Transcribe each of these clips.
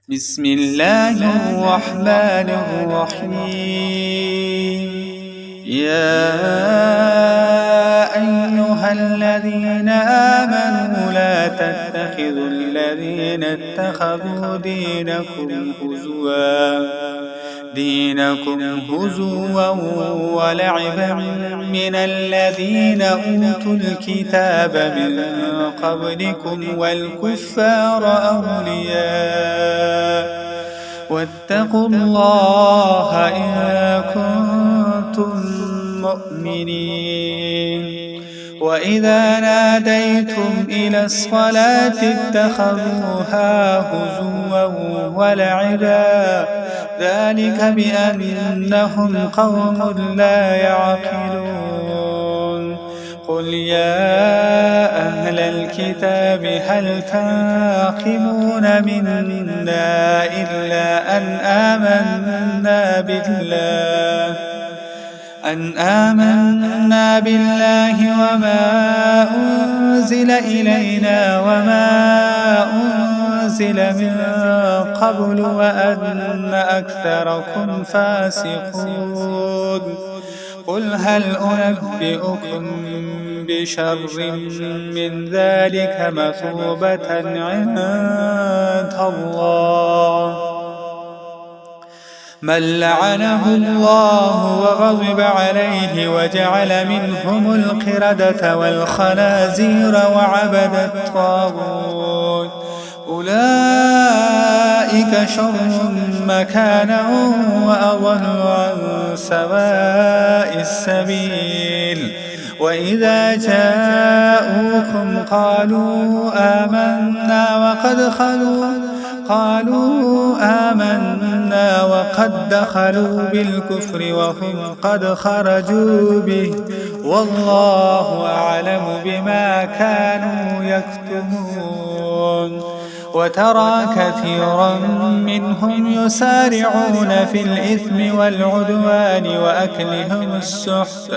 بسم الله الرحمن الرحيم. يا أيها الذين آمنوا لا تتخذوا الذين اتخذوا دينكم هزوا ولعبا من الذين أوتوا الكتاب من قبلكم والكفار أولياء واتقوا الله إن كنتم مؤمنين. وإذا ناديتم إلى الصلاة اتخذوها هزوا ولعبا ذلك بأنهم قوم لا يعقلون. قل يا أهل الكتاب هل تنقمون منا إلا أن آمنا بالله وما أنزل إلينا وما أنزل من قبل وأن أكثركم فاسقون. قل هل أنبئكم بشر من ذلك مثوبة عند الله من لعنه الله وغضب عليه وجعل منهم القردة والخنازير وعبد الطاغوت أولئك شر مكانا وأضل عن سواء السبيل. وإذا جاءوكم قالوا آمنا وقد دخلوا بالكفر وهم قد خرجوا به والله أعلم بما كانوا يكتمون. وترى كثيرا منهم يسارعون في الإثم والعدوان وأكلهم السحت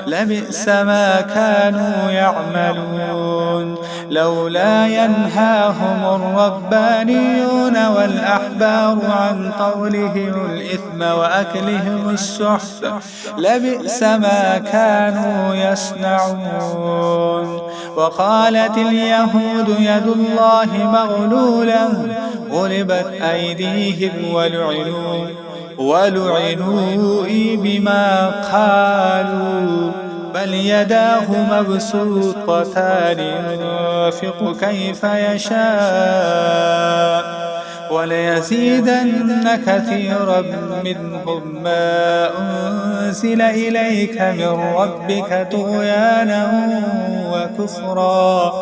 لبئس ما كانوا يعملون. لولا ينهاهم الربانيون والأحبار عن قولهم الإثم وأكلهم السحت لبئس ما كانوا يصنعون. وقالت اليهود يد الله مغلولة غلبت أيديهم ولعنوا بما قالوا بل يداه مبسوطتان ينفق كيف يشاء وليزيدن كثيرا منهم ما أنزل إليك من ربك طغيانا وكفرا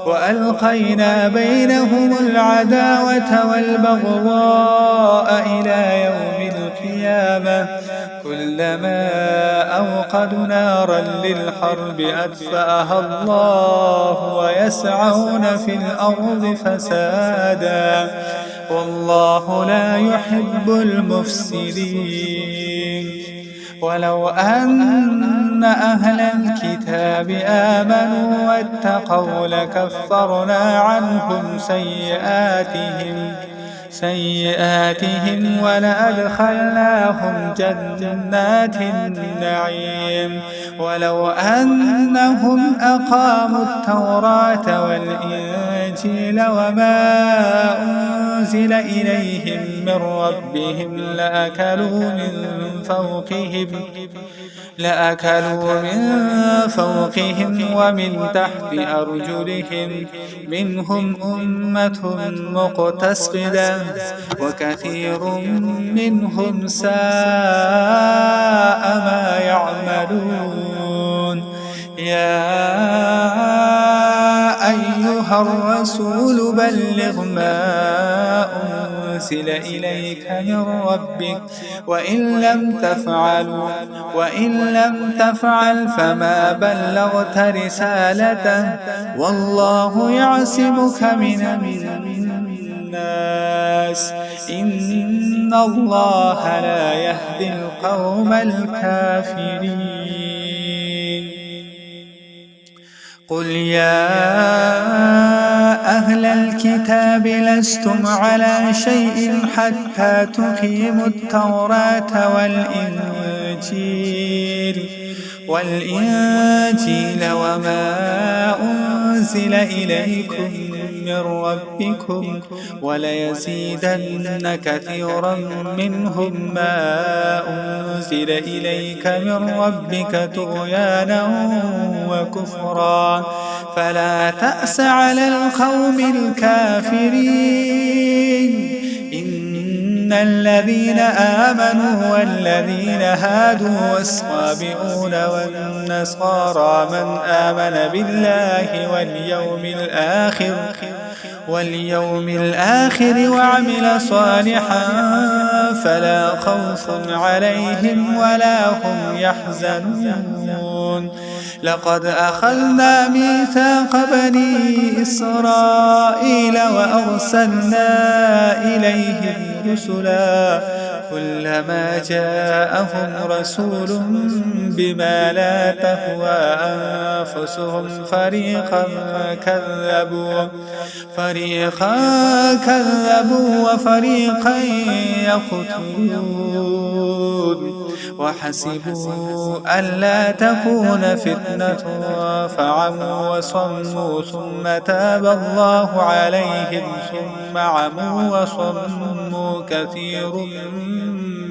وألقينا بينهم العداوة والبغضاء إلى يوم القيامة كلما أوقدوا نارا للحرب أطفأها الله ويسعون في الأرض فسادا والله لا يحب المفسدين. ولو أن أهل الكتاب آمنوا واتقوا لكفرنا عنهم سيئاتهم ولأدخلناهم جنات النعيم. ولو أنهم أقاموا التوراة والإنجيل وما أنزل إليهم من ربهم لأكلوا من فوقهم ومن تحت أرجلهم منهم أمة مقتصدة وكثير منهم ساء ما يعملون. يا أيها الرسول بلغ ما أنزل إليك من ربك وإن لم تفعل فما بلغت رسالته والله يعصمك من الناس إن الله لا يهدي القوم الكافرين. قل يا أهل الكتاب لستم على شيء حتى تقيموا التوراة والإنجيل وما أنزل إليكم من ربكم وليزيدن كثيرا منهم ما أنزل إليك من ربك طغيانا وكفرا فلا تأس على القوم الكافرين إن الذين آمنوا والذين هادوا والصابئون والنصارى من آمن بالله واليوم الآخر وعمل صالحا فلا خوف عليهم ولا هم يحزنون لقد أخذنا ميثاق بني إسرائيل وأرسلنا إليهم رسلا كلما جاءهم رسول بما لا تهوى أنفسهم فريقا كذبوا وفريقا يقتلون وحسبوا ألا تكون فتنة فعموا وصموا ثم تاب الله عليهم ثم عموا وصموا كثير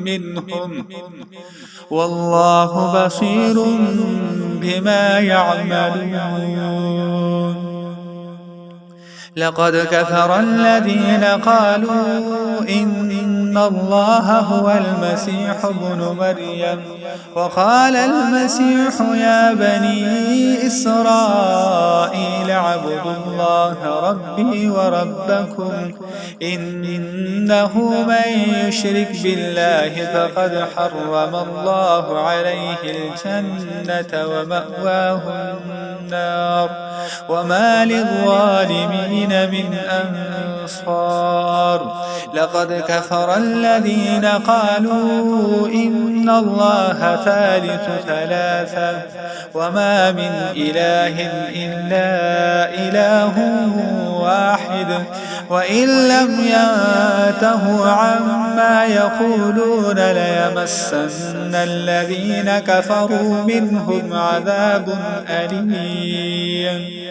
منهم والله بصير بما يعملون لقد كفر الذين قالوا إن الله هو المسيح ابن مريم وقال المسيح يا بني إسرائيل اعبدوا الله ربي وربكم إنه من يشرك بالله فقد حرم الله عليه الجنة ومأواه النار وما للظالمين من أنصار لقد كفر الذين قالوا إن الله ثالث ثلاثة وما من إله إلا إله واحد وإن لم ينتهوا عما يقولون ليمسن الذين كفروا منهم عذاب أليم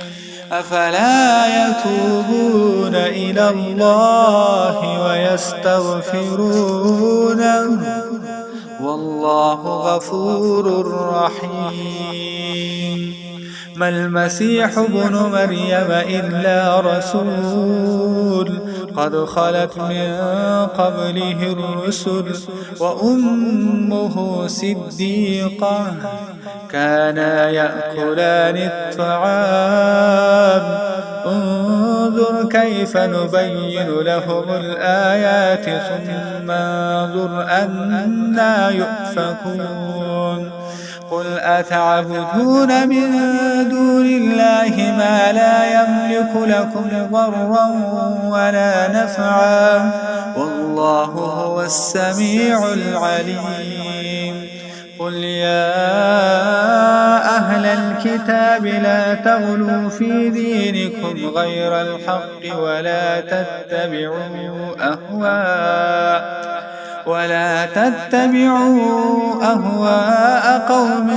أفلا يتوبون إلى الله ويستغفرونه والله غفور رحيم ما المسيح ابن مريم إلا رسول قد خلت من قبله الرسل وأمه صديقة كانا يأكلان الطعام انظر كيف نبين لهم الآيات ثم انظر أنا يؤفكون قل أتعبدون من دون الله ما لا يملك لكم ضرا ولا نفعا والله هو السميع العليم قل يا أهل الكتاب لا تغلوا في دينكم غير الحق ولا تتبعوا أهواء قوم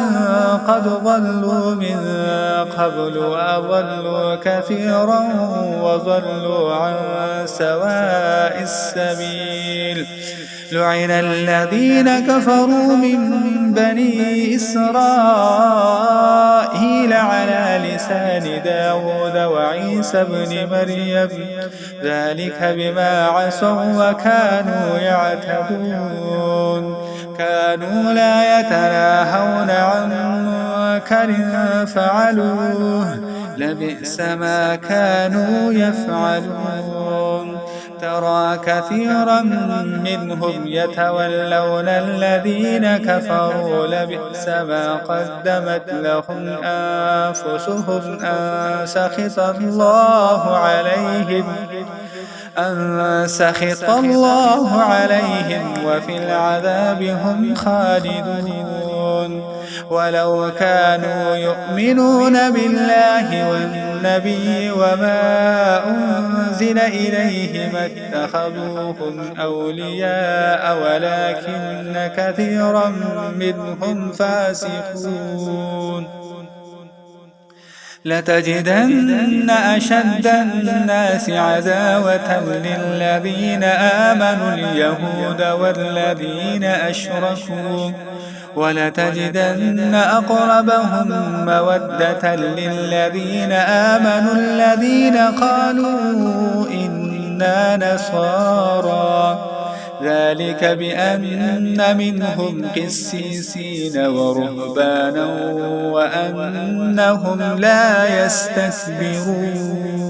قد ضلوا من قبل وأضلوا كثيرا وضلوا عن سواء السبيل لعن الذين كفروا من بني إسرائيل على لسان داود وعيسى بن مريم ذلك بما عصوا وكانوا يعتدون كانوا لا يتناهون عن منكر فعلوه لبئس ما كانوا يفعلون ترى كثيرا منهم يتولون الذين كفروا لبئس ما قدمت لهم أنفسهم أن سخط الله عليهم وفي العذاب هم خالدون ولو كانوا يؤمنون بالله والنبي وما أنزل إليه ما اتخذوهم أولياء ولكن كثيرا منهم فاسقون لتجدن أشد الناس عداوة للذين آمنوا اليهود والذين أشركوا ولتجدن أقربهم مودة للذين آمنوا الذين قالوا إنا نصارى ذلك بأن منهم قسيسين ورهبانا وأنهم لا يستكبرون